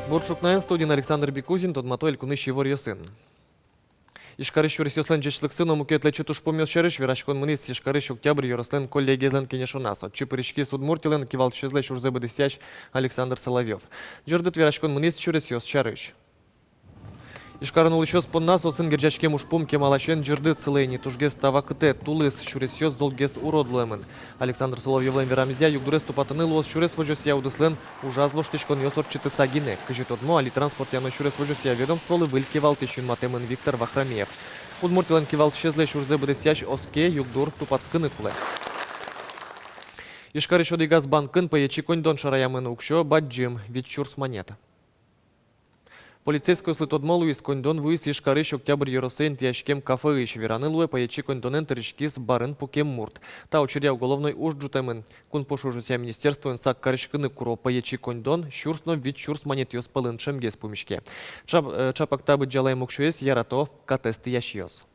Борчукнаен студин Александр Бекузин, тот мотоэль куныши вор йосын. Ишкарыш юрисёслен жечлыксын омукетлечи тушпомёс шерыш вирашкон мынис ишкарыш октябрь юрослен коллегиязлен кенешонас. От чипыришки судмуртилен кивал шезле шурзебы десящ Александр Соловьев. Жырдыт вирашкон мынис шурисёс шарыш. Ишкарынул еще споннас осын герджачке мушпум кемалашен жырды целейни тужгес тавакыте тулыс шуресёс золгес уродлемын. Александр Соловьевлен верамзя югдурес тупатыныл ос шурес вожосия удыслен ужазвош тышкон йосор чыты сагине. Кыжитодмо али транспорт яно шурес вожосия ведомстволы вылькивал тыщун матемын Виктор Вахрамеев. Удмуртилен кивал шезле шурзе бдесящ оске югдур тупацкыны куле. Ишкарыш одигаз банкын поечи коньдон шараямын укшо баджим вид чурс монета. Полицейский услыт отмолу из кондон выис ишкарыш октябрь еросейн тяжкем кафе иш веранылуе поячи кондонен тырышкис барын пукем мурт. Та учеря уголовной уж джутемен. Кун пошужуся министерство инсак карышкыны куро поячи кондон щурсно вид щурс монет йос пылын шемгес пумишке. Чапактабы джалай мукшуес ярато катесты яшьёс.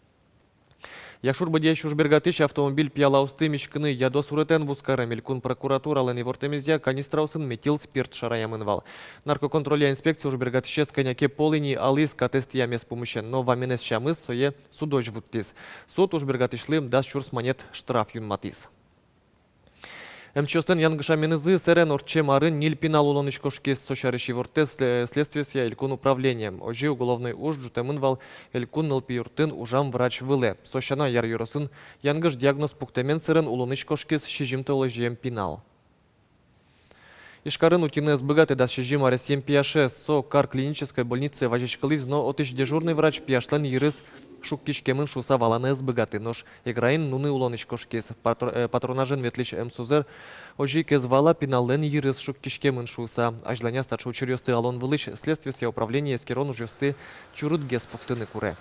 Яшур бадья шушбергатыш автомобиль пьялаусты мишкыны ядос уретен вускара мелькун прокуратура лени вортемезия канистраусын метил спирт шараямынвал. Наркоконтролия инспекция шушбергатыше сканяке полыни алис катест ямес помощен, но ваменес шамыс сое судож вуттис. Суд шушбергатышлым даст шурс монет штраф юнматис. МЧСен янгышаменызы сэрен орче марын нил пинал улонышкошке сошарыщи ворте следствия илькун управлением. Ожи уголовный уж джутемынвал илькун нылпиюртын ужам врач выле. Сошана яр юросын янгыш диагноз пуктемен сэрен улонышкошке с шижимтологием пинал. Ишкарын утинес богатый да шижим аресем пиаше со кар клинической больницы важичкализ, но отыш дежурный врач пиашлен ерыс шуккишкемын шуса валанез богатый нож. Играин нуны улонышкошкес. Патронажен ветлич эмсузер ожи кезвала пиналлен ерыс шуккишкемын шуса. Ажланя старший учерёсты алон вылыч следствие управления скерон ужёсты чурут гес пуктыны куре.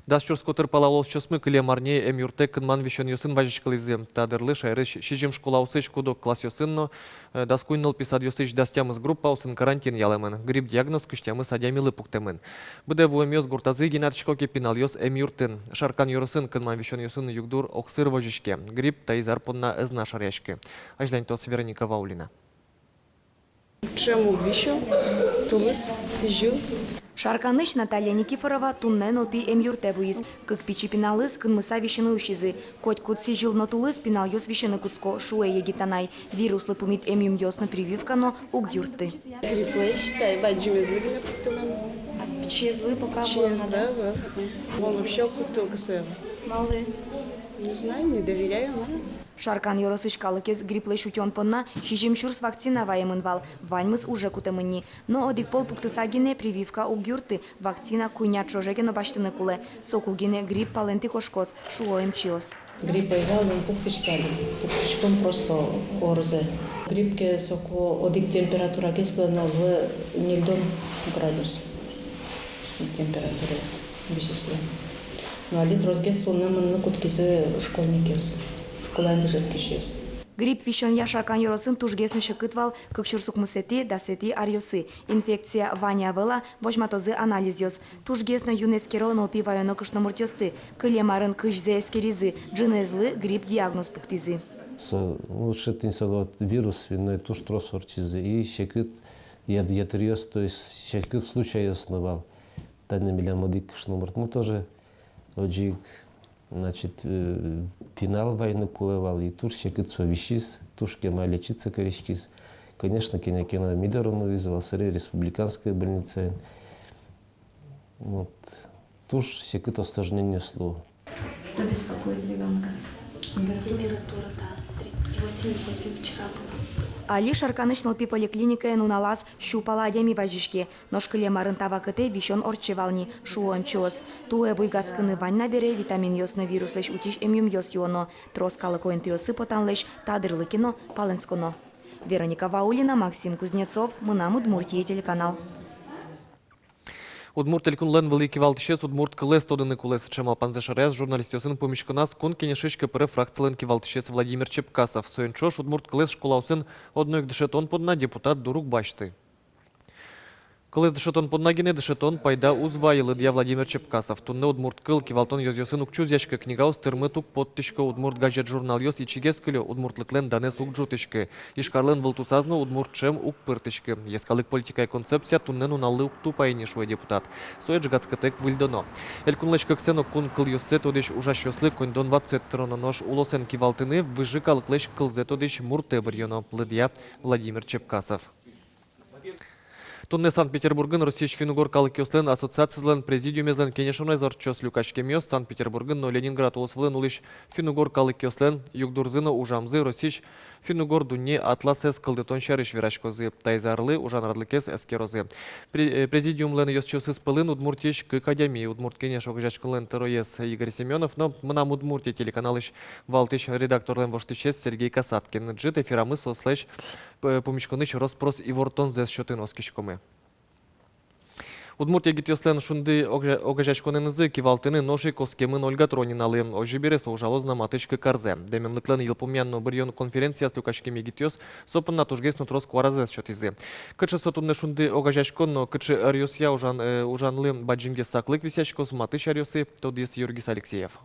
Дас чурскотыр палалос чосмы кыле марне эмюрте кынман вишен йосын важичкализем. Тадырлы шайрыш шижим школа усыч кудок класс йосынно. Дас куйныл писад йосыч дастямыз группа усын карантин ялемын. Грипп диагноз кыштямыз адямилы пуктемын. Быде вуэмёс гуртазы генатчкоке пинал йос эмюртын. Шаркан йоросын кынман вишен йосын югдур оксыр вожишке. Грипп таизар понна эзна шаряшке. Ажлань тос Вероника Ваулина. Чему вишен? Тулыс, сижу. Шарканыч Наталья Никифорова туннен лпи эмюрте вуиз. Как пичи пиналыз кынмыса вишены ушизы. Коть кут сижил но тулыз пинал йос вишены куцко шуэ егитанай. Вирус лыпумит эмюм йосно прививкано уг юрты. Гриппэш, тай баджимезлы гна пуктылам. Чезлы пока Чезлы, он вообще пуктыл косоем. Малы. Не знаю, не доверяю, но... Шаркан йоросышкалыкез гриплы шутен понна шижим чурс вакцина ваемынвал. Ваньмыз уже кутемынни. Но одик пол пуктысагине прививка уг юрты. Вакцина куйнят шожегено баштыны куле. Сокугине грипп паленты кошкос. Шуоем чиос. Грипп поиграл, он пуктышкали. Пуктышком просто орзе. Гриппке соко одик температура кесклено в нельдон градус. Температура вычислен. Но алит розгет соннамын куткисы школьникес. Грипп вишен я шаркан йоросын тужгесны шыкытвал, как чурсук мысети да сети арьосы. Инфекция ваня вела, вожматозы анализ йос. Тужгесны юнескеро нолпи вайоно кышно муртёсты. Кылемарын кышзе эскеризы, джинезлы грипп диагноз пуктизы. Лучше тинсагот вирус свиной туш тросорчизы и шекыт ядриос, то есть шекыт случай основал. Тайна милямодик кышно муртму тоже оджик. Значит, пинал войны кулевал, и туш шекыцо вещис, туш кема лечиться корешкис. Конечно, кинокина Мидорону вызвал, сыры республиканская больница. Вот. Туш шекыт осложнение слова. Что беспокоит ребенка? Температура, да, 38 после вчера была. Али шарканыч нолпи поликлиника нуналаз щупала адями вajishke. Ношкыле марын тавакыте вишон орчевални шуоем чос. Туэ буйгацкыны вань набере витамин йосно вирус леш утиш эмюм йос йоно. Троскалы коинтиосы потан леш тадырлы кино паленсконо. Вероника Ваулина, Максим Кузнецов, Мынам Удмуртия телеканал. Удмурт телекун лен великий валтишес, Удмурт кылес тодыны кулес чемал панзешарез, журналист йосын помешконас, кон кенешишка пре фракциленки валтишес Владимир Чепкасов. Соенчош Удмурт кылес школа усын одной дышетон подна депутат Дурук Башты. Коли дешетон поднагине, дешетон пайда узвайылы дия Владимир Чепкасов. Тунне удмурткыл кивалтон йоз-йосын укчуз яшка книга устырмы тук подтышка удмурт газет журнал йоз ичигескілі удмуртлыклен данес укджутышкы. Ишкарлен вылтусазны удмуртчем укпыртышкы. Ескалык политика и концепция туннен уналлы укту пайни шуе депутат. Соя джигацкатек выльдоно. Элькунлышка ксено кун кыл йоссет одиш ужащослы кондон ватцеттроно нож улосен кивалтыны выжикалыклыш кылзет одиш муртебрьоно. Лыдия Владимир Чепкасов. Тунне Санкт-Петербургын Россия Финугор калыкёслен ассоциациялен президиумезлен кенешоной зорчос Люкашкемиос Санкт-Петербургын но Ленинград улысвлен улиш Финугор калыкёслен югдурзыны ужамзы Россия Финугор дунне атласес кылдытон шарыш вирашкозы тайзарлы ужанрадлыкес эскерозы. Президиумлен ёсчосыз пылын Удмуртиш к академии Удмурт кенеш огжачкылен тероес Игорь Семенов, но мнам Удмуртия телеканалыш валтыш редакторлен воштычес Сергей Касаткин. Джит эфирамы сослэш помешконыш Роспрос и Вортон зес счетын оскишкомы. Удмуртия гитёслен шунды огажачконенызы кивалтыны ноши коскемын Ольга Трониналы. Ожибере соужалозна матышкы карзе. Деменлыклен елпумянно бирьон конференция с Люкашкеми гитёс сопын натужгес нутрос куаразес счетизы. Кычы сотунны шунды огажачконно кычы арьосья ужанлы баджимге саклык висячкос матыш арьосы тодис Юргис Алексеев.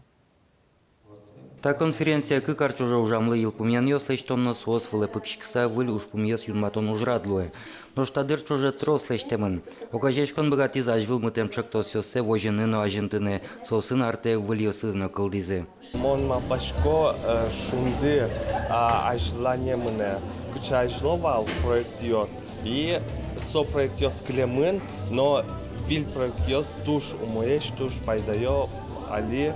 Та конференция кыкарч уже ужамлы елпумян йослештонно соос вылепыкшкса выль ушпумьес юнматон ужрадлуе. Но штадыр чуже трослештемын. Окажечкон богатиз ажвил мытем чактос йосе воженыно ажентыны сосын арте выльосызно кылдизы. Мон мапашко шунды ажлане мыне кыча ажловал проект йос. И со проект йос клемын, но виль проект йос туш умоеш туш пайдайо али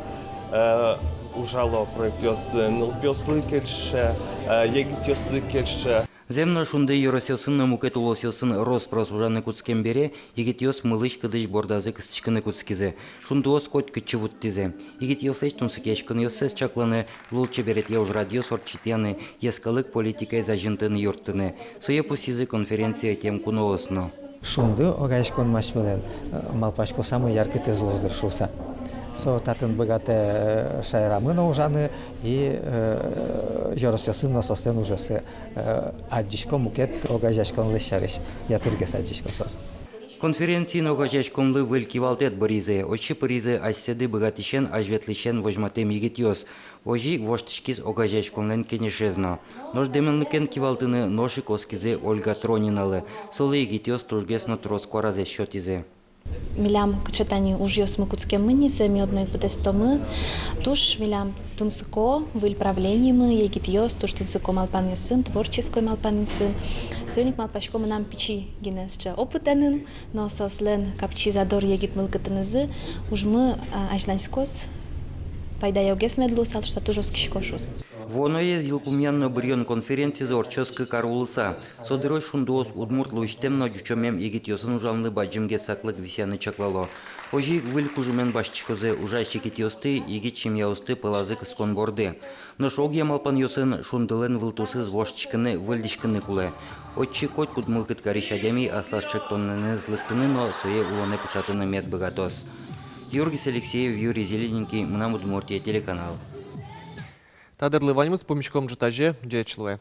ужало проект йос нылпёслы кельше, егитёслы кельше. Земно шунды юросёсын мукет улосёсын Роспрос ужаны куцкен бере, егитёс мылыш кыдыш бордазы кыстычкыны куцкизе. Шундуос кот кычы вуттизе. Егитёсэч тунсыкешкын йоссес чакланы, лулчы берет я уж радиос орчитяны, ескалык политикай зажынтыны юрттыны. Суе пусизы конференция тем куноосно. Шунды огайшкон машмелен, малпашко самый яркий тезлоздыр шуса. Со татын богатые шайрамы ужаны и жоросёсын носостен ужасы аддишко мукет огажашкон лешариш ятыргес аддишко сос. Конференции огажашконлы выль кивалтет боризе, очи поризе айседы богатишен ажветлишен вожматем егитёс. Ожи воштышкиз огажашконлен кенешезно. Нож деменлыкен кивалтыны ноши коскизе Ольга Трониналы. Солы егитёс тургесно трос куаразе счётизе. Милям кычатани уж ёс мыкутске мыни, сөйми одной пытестомы. Туш милям тунсыко, выль правление мы, егит ёс, туш тунсыко малпан ёсын, творческой малпан ёсын. Сөйник малпашко мы нам пичи генесче опытанын, но сослен капчи задор егит мылкытынызы, уж мы ажланскос, пайда йогес медлу, сал что туж оскишкошус. Воное елпумянно бирьон конференции зорчоскы карулыса. Содырой шундуос удмуртлу иштемно дючомем егит йосын ужамлы баджимге саклык висяны чаклало. Ожи выль кужумен башчикозе ужайчик итьосты егит чимьяусты пылазы кыскон борды. Но шогья малпан йосын шундылен вылтусыз вошчикыны выльдишкыны куле. Отчи кот кудмылкыт каришадями асашчык тоннаны злыктыны, но суе улоне пучатыны мед богатос. Юргис Алексеев, Юрий Зелененький, Мнам Удмуртия, телеканал. Тадырлы ваньмыз помешком житаже, джечлуе.